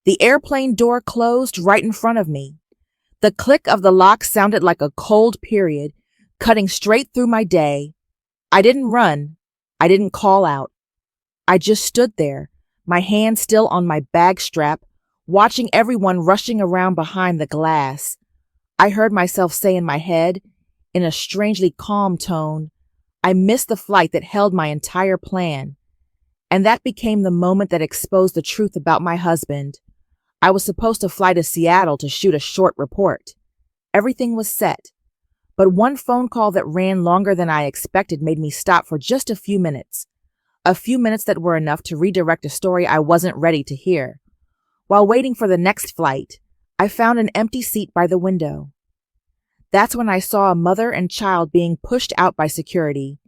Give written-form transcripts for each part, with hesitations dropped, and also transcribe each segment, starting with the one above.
The airplane door closed right in front of me. The click of the lock sounded like a cold period, cutting straight through my day. I didn't run. I didn't call out. I just stood there, my hand still on my bag strap, watching everyone rushing around behind the glass. I heard myself say in my head, in a strangely calm tone, I missed the flight that held my entire plan. And that became the moment that exposed the truth about my husband. I was supposed to fly to Seattle to shoot a short report. Everything was set. But one phone call that ran longer than I expected made me stop for just a few minutes. A few minutes that were enough to redirect a story I wasn't ready to hear. While waiting for the next flight, I found an empty seat by the window. That's when I saw a mother and child being pushed out by security.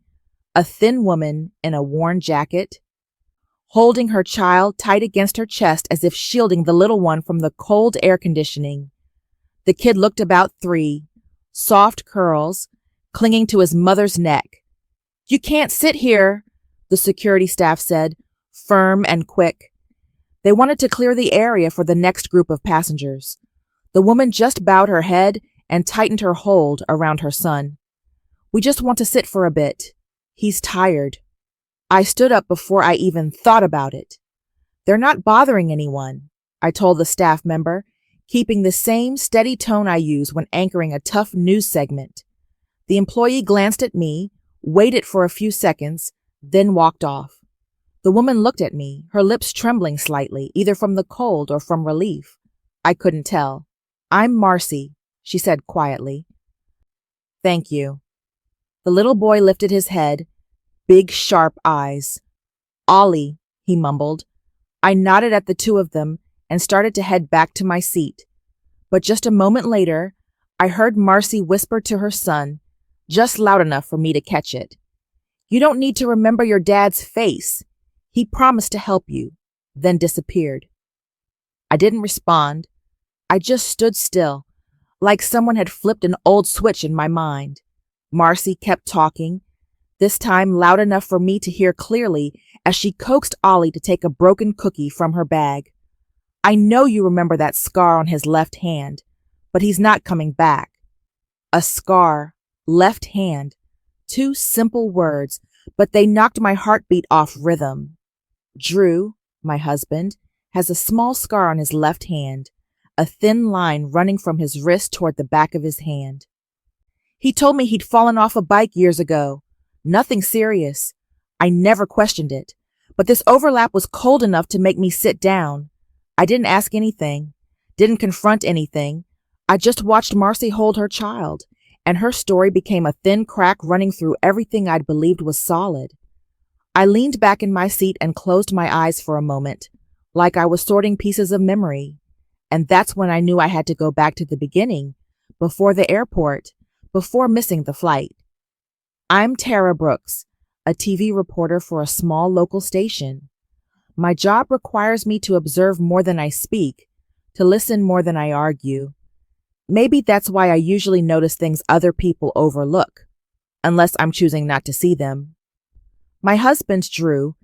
A thin woman in a worn jacket, holding her child tight against her chest as if shielding the little one from the cold air conditioning. The kid looked about 3, soft curls, clinging to his mother's neck. "You can't sit here," the security staff said, firm and quick. They wanted to clear the area for the next group of passengers. The woman just bowed her head and tightened her hold around her son. "We just want to sit for a bit. He's tired." I stood up before I even thought about it. "They're not bothering anyone," I told the staff member, keeping the same steady tone I use when anchoring a tough news segment. The employee glanced at me, waited for a few seconds, then walked off. The woman looked at me, her lips trembling slightly, either from the cold or from relief. I couldn't tell. "I'm Marcy," she said quietly. "Thank you." The little boy lifted his head, big, sharp eyes. "Ollie," he mumbled. I nodded at the two of them and started to head back to my seat. But just a moment later, I heard Marcy whisper to her son, just loud enough for me to catch it. "You don't need to remember your dad's face. He promised to help you," then disappeared. I didn't respond. I just stood still, like someone had flipped an old switch in my mind. Marcy kept talking, this time loud enough for me to hear clearly as she coaxed Ollie to take a broken cookie from her bag. "I know you remember that scar on his left hand, but he's not coming back." A scar, left hand. 2 simple words, but they knocked my heartbeat off rhythm. Drew, my husband, has a small scar on his left hand, a thin line running from his wrist toward the back of his hand. He told me he'd fallen off a bike years ago. Nothing serious. I never questioned it, but this overlap was cold enough to make me sit down. I didn't ask anything, didn't confront anything. I just watched Marcy hold her child, and her story became a thin crack running through everything I'd believed was solid. I leaned back in my seat and closed my eyes for a moment, like I was sorting pieces of memory. And that's when I knew I had to go back to the beginning, before the airport, before missing the flight. I'm Tara Brooks, a TV reporter for a small local station. My job requires me to observe more than I speak, to listen more than I argue. Maybe that's why I usually notice things other people overlook, unless I'm choosing not to see them. My husband, Drew,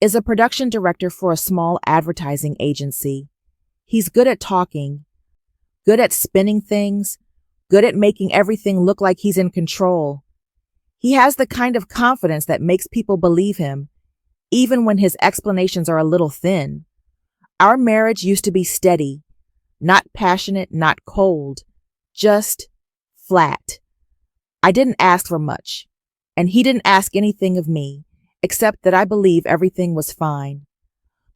is a production director for a small advertising agency. He's good at talking, good at spinning things, good at making everything look like he's in control. He has the kind of confidence that makes people believe him, even when his explanations are a little thin. Our marriage used to be steady, not passionate, not cold, just flat. I didn't ask for much, and he didn't ask anything of me, except that I believe everything was fine.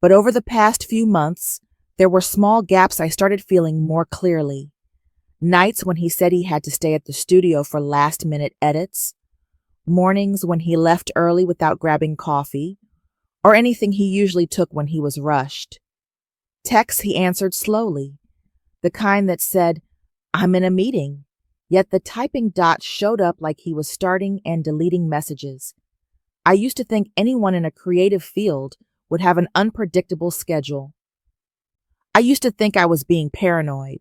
But over the past few months, there were small gaps I started feeling more clearly. Nights when he said he had to stay at the studio for last-minute edits, mornings when he left early without grabbing coffee, or anything he usually took when he was rushed. Texts he answered slowly, the kind that said, "I'm in a meeting," yet the typing dots showed up like he was starting and deleting messages. I used to think anyone in a creative field would have an unpredictable schedule. I used to think I was being paranoid.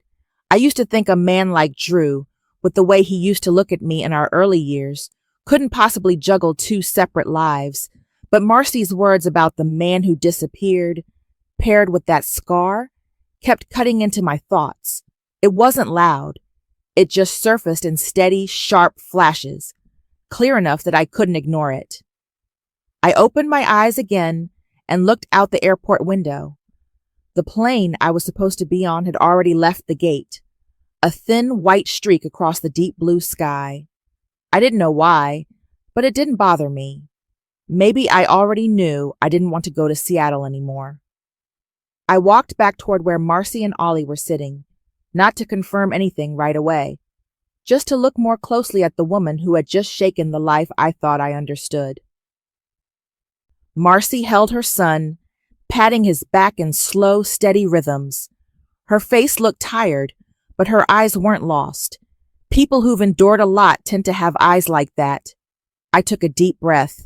I used to think a man like Drew, with the way he used to look at me in our early years, couldn't possibly juggle 2 separate lives. But Marcy's words about the man who disappeared, paired with that scar, kept cutting into my thoughts. It wasn't loud. It just surfaced in steady, sharp flashes, clear enough that I couldn't ignore it. I opened my eyes again and looked out the airport window. The plane I was supposed to be on had already left the gate, a thin white streak across the deep blue sky. I didn't know why, but it didn't bother me. Maybe I already knew I didn't want to go to Seattle anymore. I walked back toward where Marcy and Ollie were sitting, not to confirm anything right away, just to look more closely at the woman who had just shaken the life I thought I understood. Marcy held her son, patting his back in slow, steady rhythms. Her face looked tired, but her eyes weren't lost. People who've endured a lot tend to have eyes like that. I took a deep breath.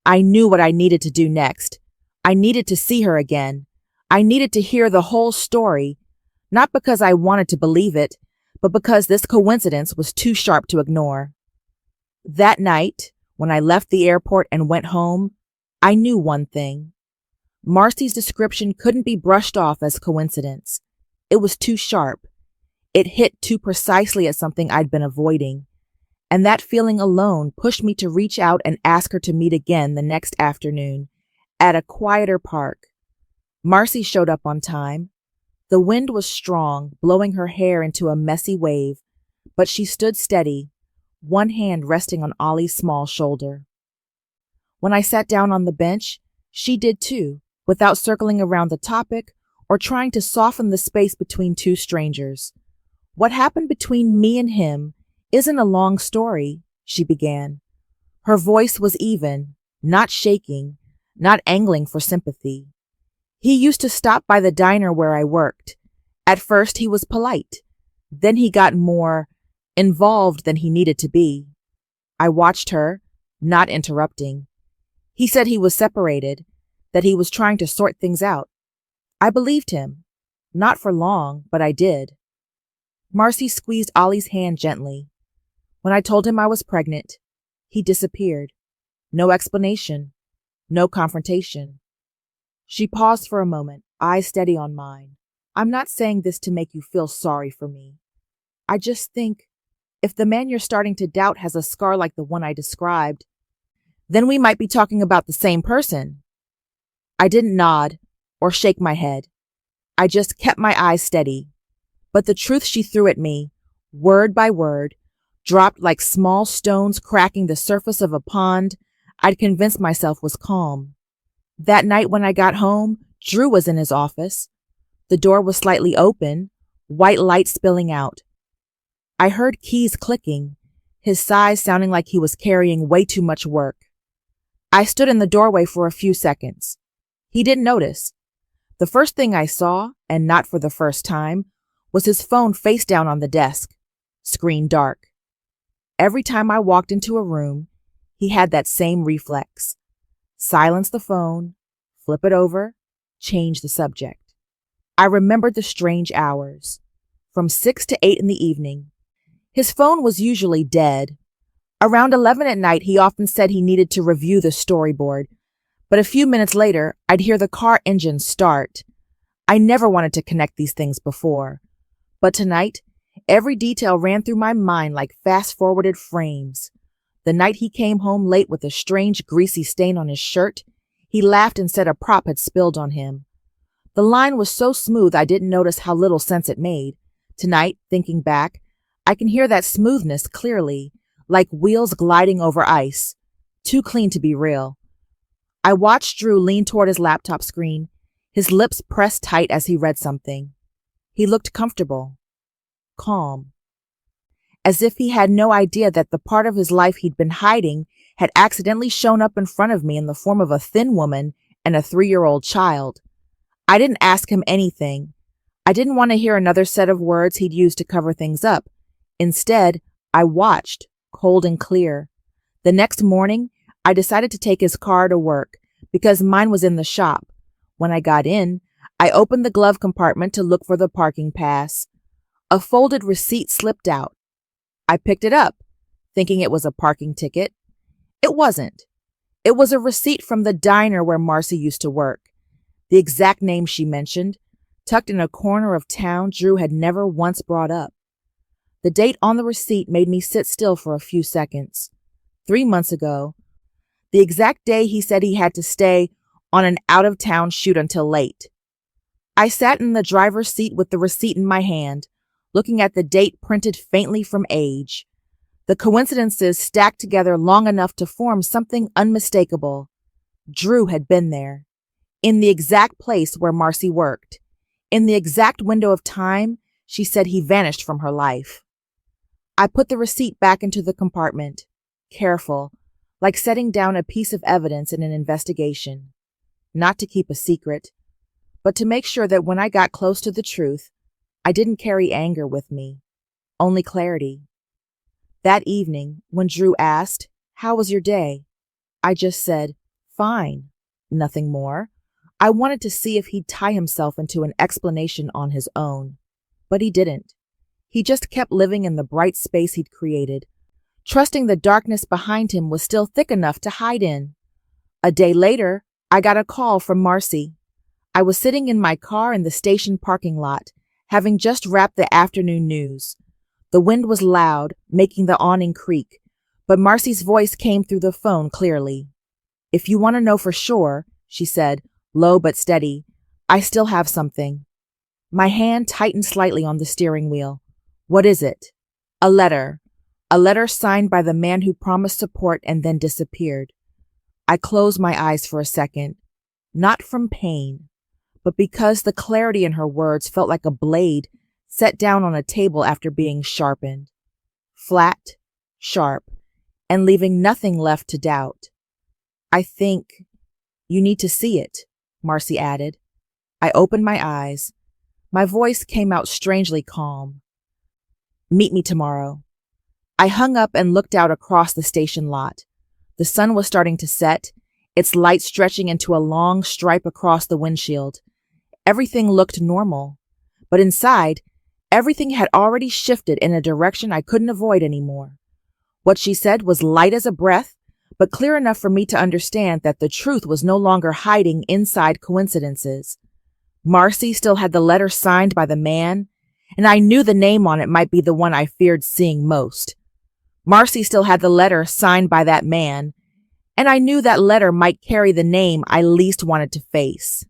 I knew what I needed to do next. I needed to see her again. I needed to hear the whole story, not because I wanted to believe it, but because this coincidence was too sharp to ignore. That night, when I left the airport and went home, I knew one thing. Marcy's description couldn't be brushed off as coincidence. It was too sharp. It hit too precisely at something I'd been avoiding. And that feeling alone pushed me to reach out and ask her to meet again the next afternoon, at a quieter park. Marcy showed up on time. The wind was strong, blowing her hair into a messy wave, but she stood steady, one hand resting on Ollie's small shoulder. When I sat down on the bench, she did too, without circling around the topic or trying to soften the space between two strangers. What happened between me and him isn't a long story, she began. Her voice was even, not shaking, not angling for sympathy. He used to stop by the diner where I worked. At first he was polite. Then he got more involved than he needed to be. I watched her, not interrupting. He said he was separated, that he was trying to sort things out. I believed him. Not for long, but I did. Marcy squeezed Ollie's hand gently. When I told him I was pregnant, he disappeared. No explanation. No confrontation. She paused for a moment, eyes steady on mine. I'm not saying this to make you feel sorry for me. I just think, if the man you're starting to doubt has a scar like the one I described, then we might be talking about the same person. I didn't nod or shake my head. I just kept my eyes steady. But the truth she threw at me, word by word, dropped like small stones cracking the surface of a pond I'd convinced myself was calm. That night when I got home, Drew was in his office. The door was slightly open, white light spilling out. I heard keys clicking, his sighs sounding like he was carrying way too much work. I stood in the doorway for a few seconds. He didn't notice. The first thing I saw, and not for the first time, was his phone face down on the desk, screen dark. Every time I walked into a room, he had that same reflex. Silence the phone, flip it over, change the subject. I remembered the strange hours, from 6 to 8 in the evening. His phone was usually dead. Around 11 at night, he often said he needed to review the storyboard, but a few minutes later, I'd hear the car engine start. I never wanted to connect these things before, but tonight, every detail ran through my mind like fast-forwarded frames. The night he came home late with a strange greasy stain on his shirt, he laughed and said a prop had spilled on him. The line was so smooth I didn't notice how little sense it made. Tonight, thinking back, I can hear that smoothness clearly, like wheels gliding over ice. Too clean to be real. I watched Drew lean toward his laptop screen, his lips pressed tight as he read something. He looked comfortable, calm, as if he had no idea that the part of his life he'd been hiding had accidentally shown up in front of me in the form of a thin woman and a 3-year-old child. I didn't ask him anything. I didn't want to hear another set of words he'd used to cover things up. Instead, I watched, cold and clear. The next morning, I decided to take his car to work because mine was in the shop. When I got in, I opened the glove compartment to look for the parking pass. A folded receipt slipped out. I picked it up, thinking it was a parking ticket. It wasn't. It was a receipt from the diner where Marcy used to work. The exact name she mentioned, tucked in a corner of town Drew had never once brought up. The date on the receipt made me sit still for a few seconds. 3 months ago, the exact day he said he had to stay on an out-of-town shoot until late. I sat in the driver's seat with the receipt in my hand, looking at the date printed faintly from age. The coincidences stacked together long enough to form something unmistakable. Drew had been there, in the exact place where Marcy worked, in the exact window of time she said he vanished from her life. I put the receipt back into the compartment, careful, like setting down a piece of evidence in an investigation. Not to keep a secret, but to make sure that when I got close to the truth, I didn't carry anger with me, only clarity. That evening, when Drew asked, "How was your day?" I just said, "Fine," nothing more. I wanted to see if he'd tie himself into an explanation on his own, but he didn't. He just kept living in the bright space he'd created, trusting the darkness behind him was still thick enough to hide in. A day later, I got a call from Marcy. I was sitting in my car in the station parking lot, having just wrapped the afternoon news. The wind was loud, making the awning creak, but Marcy's voice came through the phone clearly. "If you want to know for sure," she said, low but steady, "I still have something." My hand tightened slightly on the steering wheel. "What is it?" "A letter. A letter signed by the man who promised support and then disappeared." I closed my eyes for a second, not from pain, but because the clarity in her words felt like a blade set down on a table after being sharpened. Flat, sharp, and leaving nothing left to doubt. "I think you need to see it," Marcy added. I opened my eyes. My voice came out strangely calm. "Meet me tomorrow." I hung up and looked out across the station lot. The sun was starting to set, its light stretching into a long stripe across the windshield. Everything looked normal, but inside, everything had already shifted in a direction I couldn't avoid anymore. What she said was light as a breath, but clear enough for me to understand that the truth was no longer hiding inside coincidences. Marcy still had the letter signed by the man, and I knew the name on it might be the one I feared seeing most. Marcy still had the letter signed by that man, and I knew that letter might carry the name I least wanted to face.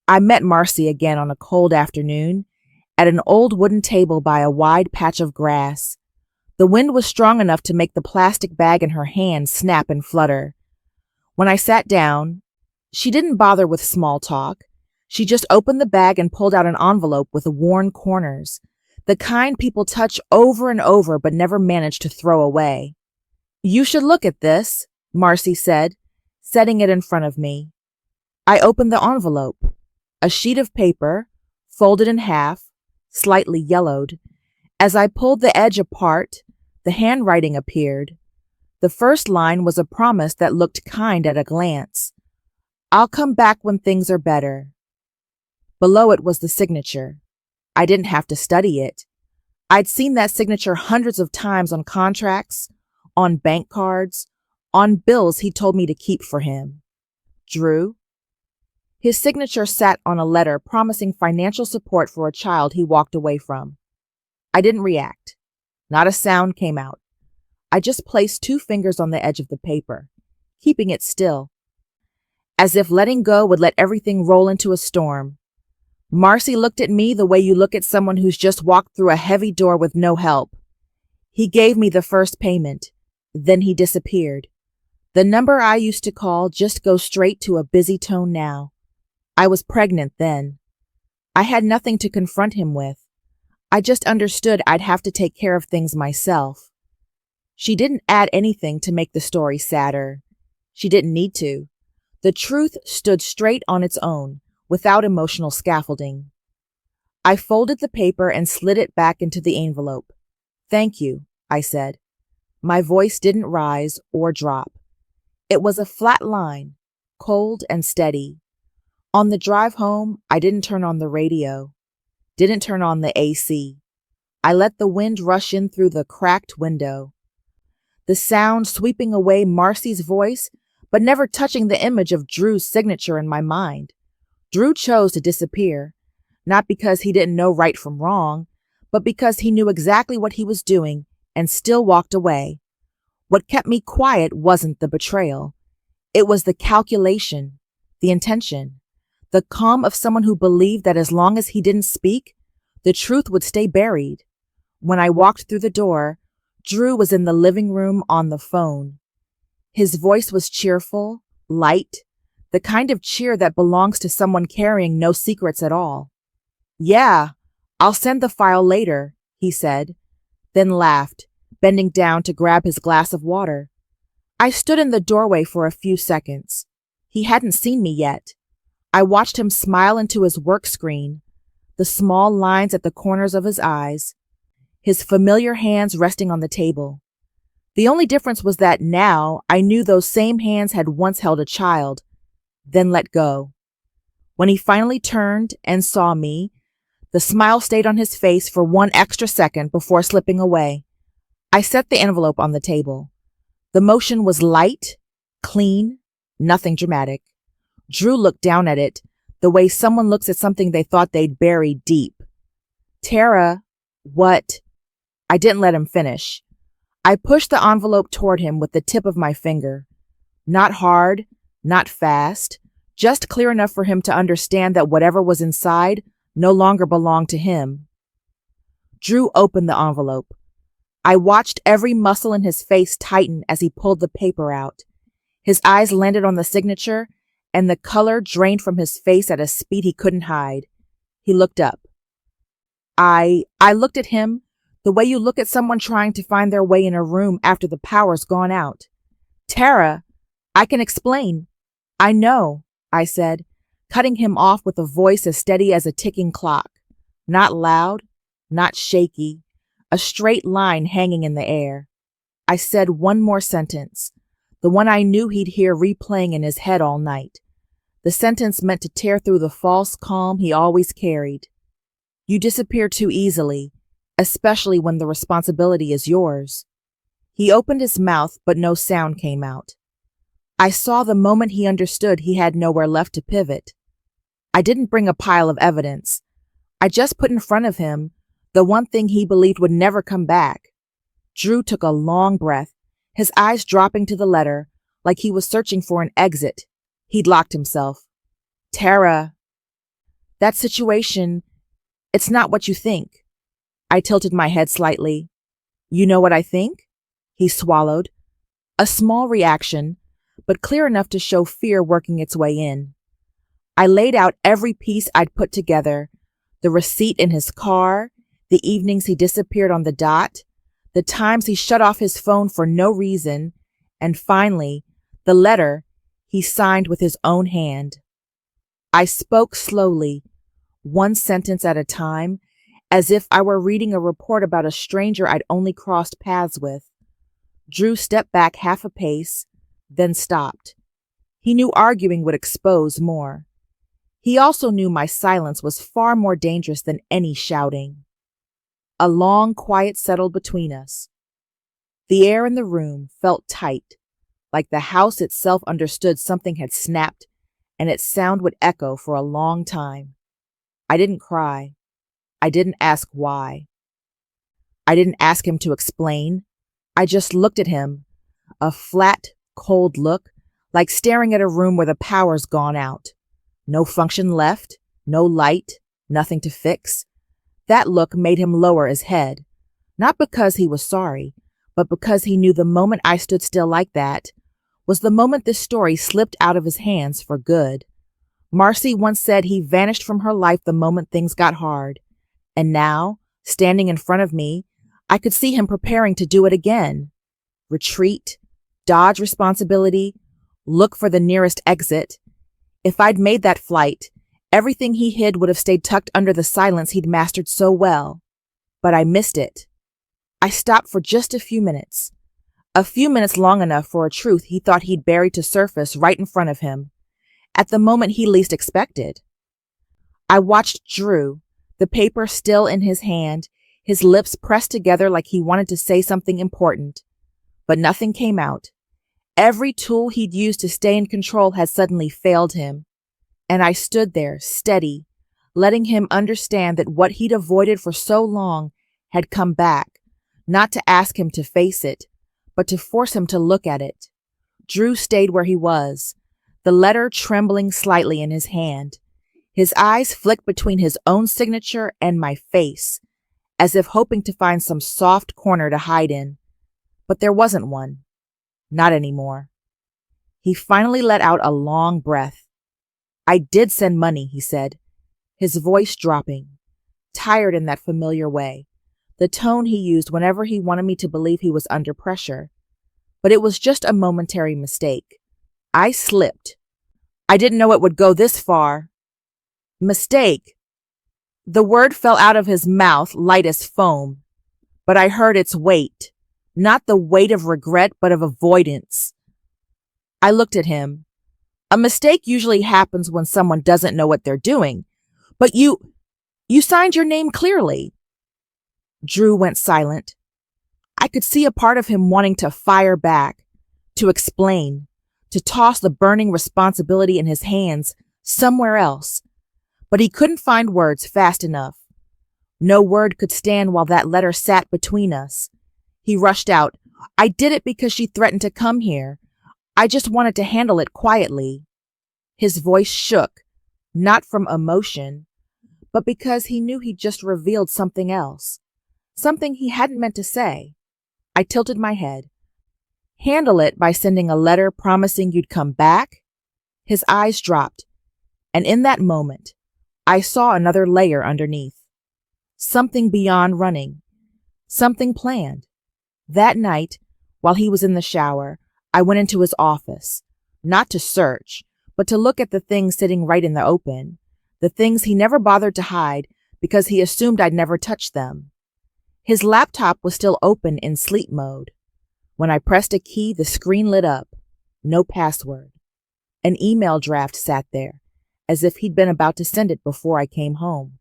I met Marcy again on a cold afternoon at an old wooden table by a wide patch of grass. The wind was strong enough to make the plastic bag in her hand snap and flutter. When I sat down, she didn't bother with small talk. She just opened the bag and pulled out an envelope with worn corners, the kind people touch over and over but never manage to throw away. "You should look at this," Marcy said, setting it in front of me. I opened the envelope. A sheet of paper, folded in half, slightly yellowed. As I pulled the edge apart, the handwriting appeared. The first line was a promise that looked kind at a glance. "I'll come back when things are better." Below it was the signature. I didn't have to study it. I'd seen that signature hundreds of times on contracts, on bank cards, on bills he told me to keep for him. Drew? His signature sat on a letter promising financial support for a child he walked away from. I didn't react. Not a sound came out. I just placed 2 fingers on the edge of the paper, keeping it still, as if letting go would let everything roll into a storm. Marcy looked at me the way you look at someone who's just walked through a heavy door with no help. He gave me the first payment. Then he disappeared. The number I used to call just goes straight to a busy tone now. I was pregnant then. I had nothing to confront him with. I just understood I'd have to take care of things myself. She didn't add anything to make the story sadder. She didn't need to. The truth stood straight on its own, without emotional scaffolding. I folded the paper and slid it back into the envelope. "Thank you," I said. My voice didn't rise or drop. It was a flat line, cold and steady. On the drive home, I didn't turn on the radio, didn't turn on the AC. I let the wind rush in through the cracked window. The sound sweeping away Marcy's voice, but never touching the image of Drew's signature in my mind. Drew chose to disappear, not because he didn't know right from wrong, but because he knew exactly what he was doing and still walked away. What kept me quiet wasn't the betrayal. It was the calculation, the intention, the calm of someone who believed that as long as he didn't speak, the truth would stay buried. When I walked through the door, Drew was in the living room on the phone. His voice was cheerful, light, the kind of cheer that belongs to someone carrying no secrets at all. "Yeah, I'll send the file later," he said, then laughed, bending down to grab his glass of water. I stood in the doorway for a few seconds. He hadn't seen me yet. I watched him smile into his work screen, the small lines at the corners of his eyes, his familiar hands resting on the table. The only difference was that now I knew those same hands had once held a child, then let go. When he finally turned and saw me, the smile stayed on his face for one extra second before slipping away. I set the envelope on the table. The motion was light, clean, nothing dramatic. Drew looked down at it, the way someone looks at something they thought they'd buried deep. "Tara, what?" I didn't let him finish. I pushed the envelope toward him with the tip of my finger. Not hard, not fast, just clear enough for him to understand that whatever was inside no longer belonged to him. Drew opened the envelope. I watched every muscle in his face tighten as he pulled the paper out. His eyes landed on the signature, and the color drained from his face at a speed he couldn't hide. He looked up. I looked at him the way you look at someone trying to find their way in a room after the power's gone out. "Tara, I can explain." "I know," I said, cutting him off with a voice as steady as a ticking clock. Not loud, not shaky, a straight line hanging in the air. I said one more sentence, the one I knew he'd hear replaying in his head all night. The sentence meant to tear through the false calm he always carried. "You disappear too easily, especially when the responsibility is yours." He opened his mouth, but no sound came out. I saw the moment he understood he had nowhere left to pivot. I didn't bring a pile of evidence. I just put in front of him the one thing he believed would never come back. Drew took a long breath, his eyes dropping to the letter, like he was searching for an exit. He'd locked himself. "Tara, that situation, it's not what you think." I tilted my head slightly. "You know what I think?" He swallowed. A small reaction, but clear enough to show fear working its way in. I laid out every piece I'd put together, the receipt in his car, the evenings he disappeared on the dot, the times he shut off his phone for no reason, and finally, the letter he signed with his own hand. I spoke slowly, one sentence at a time, as if I were reading a report about a stranger I'd only crossed paths with. Drew stepped back half a pace, then stopped. He knew arguing would expose more. He also knew my silence was far more dangerous than any shouting. A long quiet settled between us. The air in the room felt tight, like the house itself understood something had snapped and its sound would echo for a long time. I didn't cry. I didn't ask why. I didn't ask him to explain. I just looked at him, a flat, cold look, like staring at a room where the power's gone out. No function left, no light, nothing to fix. That look made him lower his head, not because he was sorry, but because he knew the moment I stood still like that was the moment this story slipped out of his hands for good. Marcy once said he vanished from her life the moment things got hard, and now, standing in front of me, I could see him preparing to do it again. Retreat, dodge responsibility, look for the nearest exit. If I'd made that flight, everything he hid would have stayed tucked under the silence he'd mastered so well. But I missed it. I stopped for just a few minutes long enough for a truth he thought he'd buried to surface right in front of him, at the moment he least expected. I watched Drew, the paper still in his hand, his lips pressed together like he wanted to say something important. But nothing came out. Every tool he'd used to stay in control had suddenly failed him. And I stood there, steady, letting him understand that what he'd avoided for so long had come back, not to ask him to face it, but to force him to look at it. Drew stayed where he was, the letter trembling slightly in his hand. His eyes flicked between his own signature and my face, as if hoping to find some soft corner to hide in. But there wasn't one. Not anymore. He finally let out a long breath. I did send money, he said, his voice dropping, tired in that familiar way, the tone he used whenever he wanted me to believe he was under pressure. But it was just a momentary mistake. I slipped. I didn't know it would go this far. Mistake. The word fell out of his mouth light as foam, but I heard its weight, not the weight of regret, but of avoidance. I looked at him. A mistake usually happens when someone doesn't know what they're doing, but you signed your name clearly. Drew went silent. I could see a part of him wanting to fire back, to explain, to toss the burning responsibility in his hands somewhere else, but he couldn't find words fast enough. No word could stand while that letter sat between us. He rushed out, I did it because she threatened to come here. I just wanted to handle it quietly. His voice shook, not from emotion, but because he knew he'd just revealed something else, something he hadn't meant to say. I tilted my head. Handle it by sending a letter promising you'd come back? His eyes dropped, and in that moment, I saw another layer underneath. Something beyond running. Something planned. That night, while he was in the shower, I went into his office, not to search, but to look at the things sitting right in the open, the things he never bothered to hide because he assumed I'd never touch them. His laptop was still open in sleep mode. When I pressed a key, the screen lit up. No password. An email draft sat there, as if he'd been about to send it before I came home.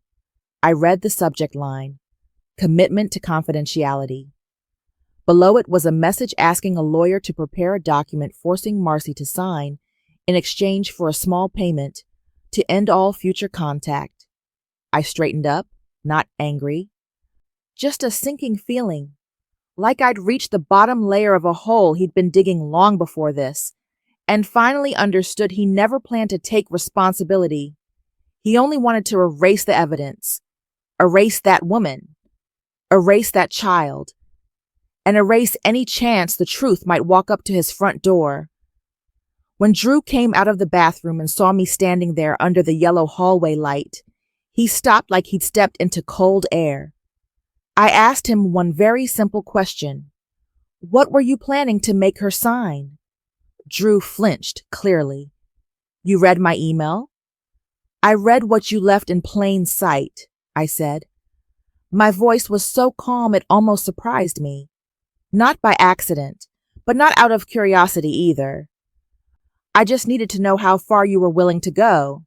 I read the subject line, Commitment to Confidentiality. Below it was a message asking a lawyer to prepare a document forcing Marcy to sign in exchange for a small payment to end all future contact. I straightened up, not angry, just a sinking feeling, like I'd reached the bottom layer of a hole he'd been digging long before this, and finally understood he never planned to take responsibility. He only wanted to erase the evidence, erase that woman, erase that child, and erase any chance the truth might walk up to his front door. When Drew came out of the bathroom and saw me standing there under the yellow hallway light, he stopped like he'd stepped into cold air. I asked him one very simple question. What were you planning to make her sign? Drew flinched, clearly. You read my email? I read what you left in plain sight, I said. My voice was so calm it almost surprised me. Not by accident, but not out of curiosity either. I just needed to know how far you were willing to go.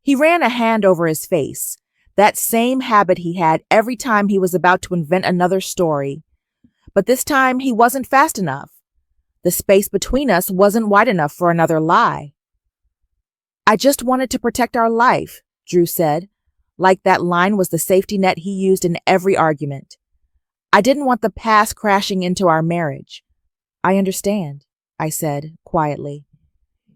He ran a hand over his face, that same habit he had every time he was about to invent another story. But this time he wasn't fast enough. The space between us wasn't wide enough for another lie. I just wanted to protect our life, Drew said, like that line was the safety net he used in every argument. I didn't want the past crashing into our marriage. I understand, I said quietly.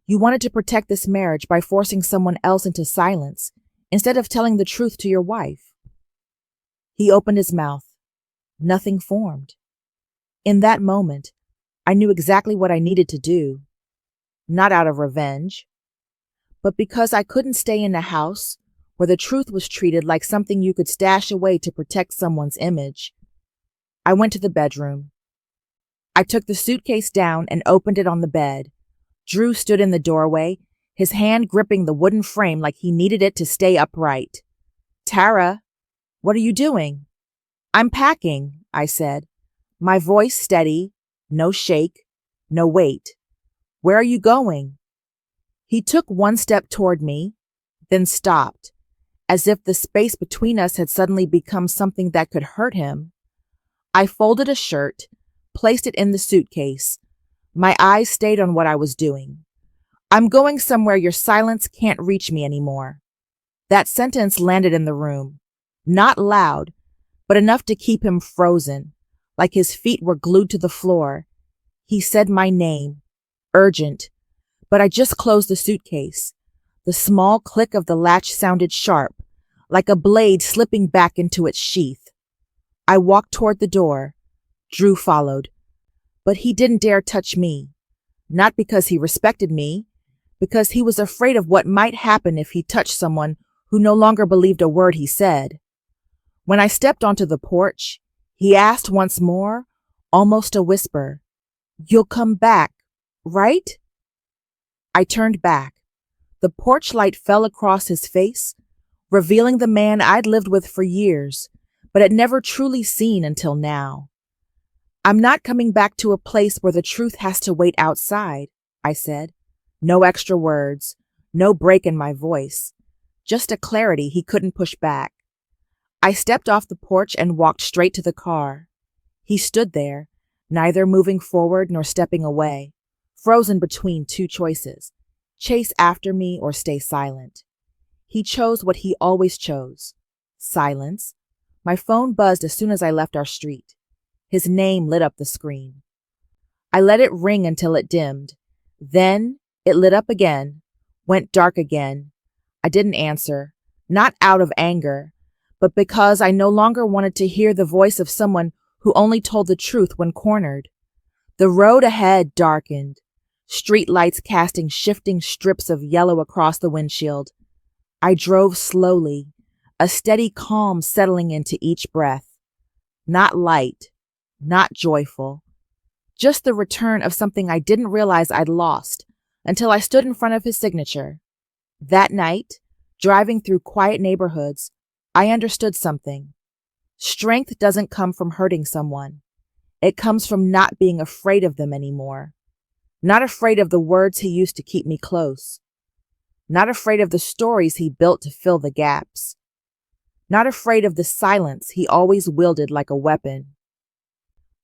You wanted to protect this marriage by forcing someone else into silence instead of telling the truth to your wife. He opened his mouth. Nothing formed. In that moment, I knew exactly what I needed to do. Not out of revenge, but because I couldn't stay in a house where the truth was treated like something you could stash away to protect someone's image. I went to the bedroom. I took the suitcase down and opened it on the bed. Drew stood in the doorway, his hand gripping the wooden frame like he needed it to stay upright. Tara, what are you doing? I'm packing, I said, my voice steady, no shake, no weight. Where are you going? He took one step toward me, then stopped, as if the space between us had suddenly become something that could hurt him. I folded a shirt, placed it in the suitcase. My eyes stayed on what I was doing. I'm going somewhere your silence can't reach me anymore. That sentence landed in the room. Not loud, but enough to keep him frozen, like his feet were glued to the floor. He said my name, urgent, but I just closed the suitcase. The small click of the latch sounded sharp, like a blade slipping back into its sheath. I walked toward the door. Drew followed, but he didn't dare touch me. Not because he respected me, because he was afraid of what might happen if he touched someone who no longer believed a word he said. When I stepped onto the porch, he asked once more, almost a whisper, "You'll come back, right?" I turned back. The porch light fell across his face, revealing the man I'd lived with for years, but had never truly seen until now. "I'm not coming back to a place where the truth has to wait outside," I said. No extra words, no break in my voice, just a clarity he couldn't push back. I stepped off the porch and walked straight to the car. He stood there, neither moving forward nor stepping away, frozen between two choices: chase after me or stay silent. He chose what he always chose: silence. My phone buzzed as soon as I left our street. His name lit up the screen. I let it ring until it dimmed. Then it lit up again, went dark again. I didn't answer, not out of anger, but because I no longer wanted to hear the voice of someone who only told the truth when cornered. The road ahead darkened, street lights casting shifting strips of yellow across the windshield. I drove slowly, a steady calm settling into each breath. Not light, not joyful, just the return of something I didn't realize I'd lost until I stood in front of his signature. That night, driving through quiet neighborhoods, I understood something. Strength doesn't come from hurting someone. It comes from not being afraid of them anymore. Not afraid of the words he used to keep me close. Not afraid of the stories he built to fill the gaps. Not afraid of the silence he always wielded like a weapon.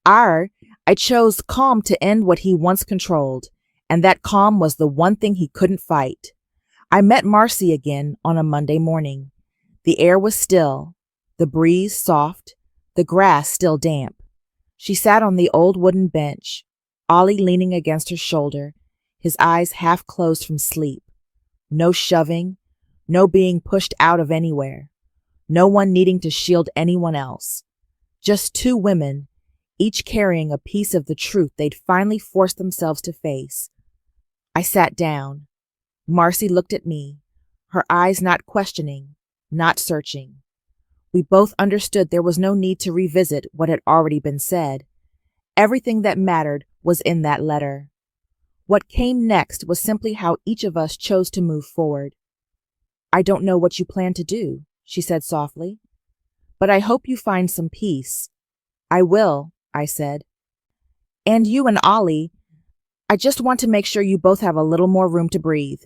I chose calm to end what he once controlled, and that calm was the one thing he couldn't fight. I met Marcy again on a Monday morning. The air was still, the breeze soft, the grass still damp. She sat on the old wooden bench, Ollie leaning against her shoulder, his eyes half closed from sleep. No shoving, no being pushed out of anywhere, no one needing to shield anyone else. Just two women, each carrying a piece of the truth they'd finally forced themselves to face. I sat down. Marcy looked at me, her eyes not questioning, not searching. We both understood there was no need to revisit what had already been said. Everything that mattered was in that letter. What came next was simply how each of us chose to move forward. "I don't know what you plan to do," she said softly, "but I hope you find some peace." "I will," I said. "And you and Ollie, I just want to make sure you both have a little more room to breathe."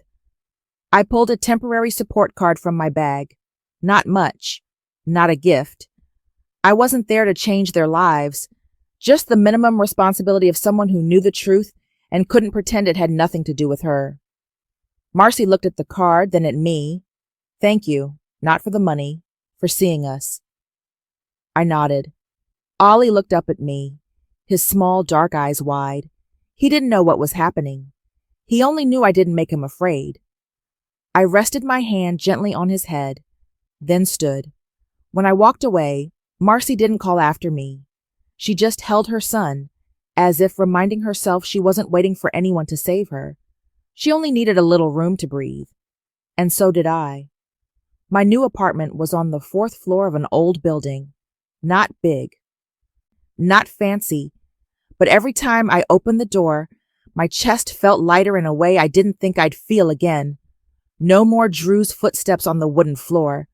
I pulled a temporary support card from my bag. Not much, not a gift. I wasn't there to change their lives, just the minimum responsibility of someone who knew the truth and couldn't pretend it had nothing to do with her. Marcy looked at the card, then at me. "Thank you, not for the money, for seeing us." I nodded. Ollie looked up at me, his small dark eyes wide. He didn't know what was happening. He only knew I didn't make him afraid. I rested my hand gently on his head, then stood. When I walked away, Marcy didn't call after me. She just held her son, as if reminding herself she wasn't waiting for anyone to save her. She only needed a little room to breathe. And so did I. My new apartment was on the 4th floor of an old building. Not big. Not fancy. But every time I opened the door, my chest felt lighter in a way I didn't think I'd feel again. No more Drew's footsteps on the wooden floor.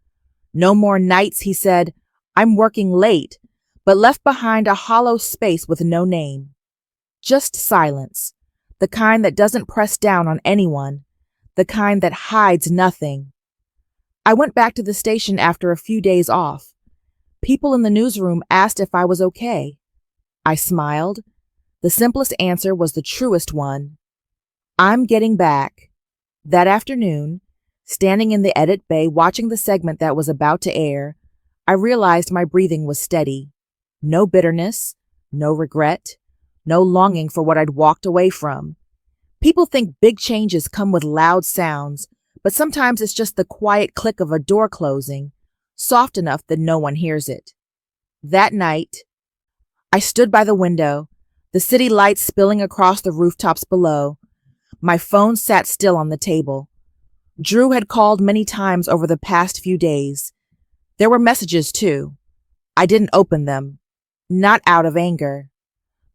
No more nights he said, "I'm working late," but left behind a hollow space with no name. Just silence, the kind that doesn't press down on anyone, the kind that hides nothing. I went back to the station after a few days off. People in the newsroom asked if I was okay. I smiled. The simplest answer was the truest one. I'm getting back. That afternoon, Standing in the edit bay watching the segment that was about to air, I realized my breathing was steady. No bitterness, no regret, no longing for what I'd walked away from. People think big changes come with loud sounds, but sometimes it's just the quiet click of a door closing, soft enough that no one hears it. That night, I stood by the window, the city lights spilling across the rooftops below. My phone sat still on the table. Drew had called many times over the past few days. There were messages too. I didn't open them, not out of anger,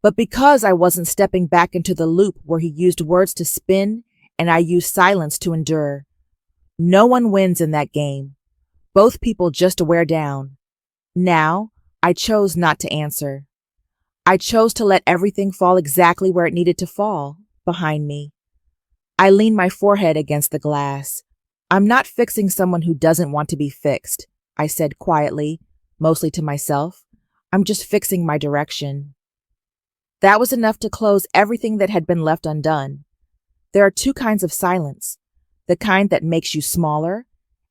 but because I wasn't stepping back into the loop where he used words to spin and I used silence to endure. No one wins in that game. Both people just wear down. Now, I chose not to answer. I chose to let everything fall exactly where it needed to fall, behind me. I leaned my forehead against the glass. I'm not fixing someone who doesn't want to be fixed, I said quietly, mostly to myself. I'm just fixing my direction. That was enough to close everything that had been left undone. There are two kinds of silence, the kind that makes you smaller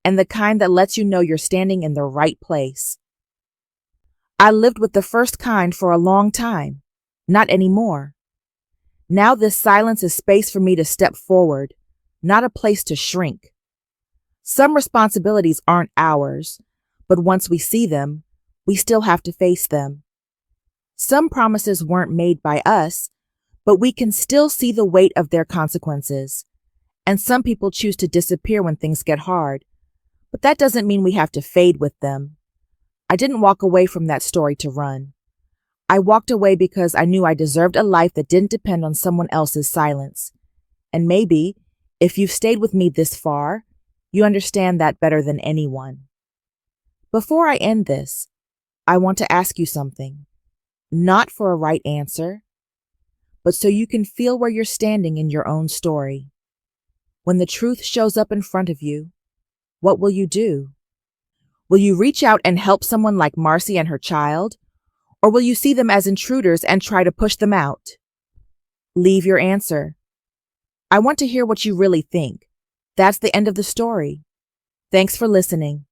and the kind that lets you know you're standing in the right place. I lived with the first kind for a long time, not anymore. Now this silence is space for me to step forward, not a place to shrink. Some responsibilities aren't ours, but once we see them, we still have to face them. Some promises weren't made by us, but we can still see the weight of their consequences. And some people choose to disappear when things get hard, but that doesn't mean we have to fade with them. I didn't walk away from that story to run. I walked away because I knew I deserved a life that didn't depend on someone else's silence. And maybe, if you've stayed with me this far, you understand that better than anyone. Before I end this, I want to ask you something. Not for a right answer, but so you can feel where you're standing in your own story. When the truth shows up in front of you, what will you do? Will you reach out and help someone like Marcy and her child? Or will you see them as intruders and try to push them out? Leave your answer. I want to hear what you really think. That's the end of the story. Thanks for listening.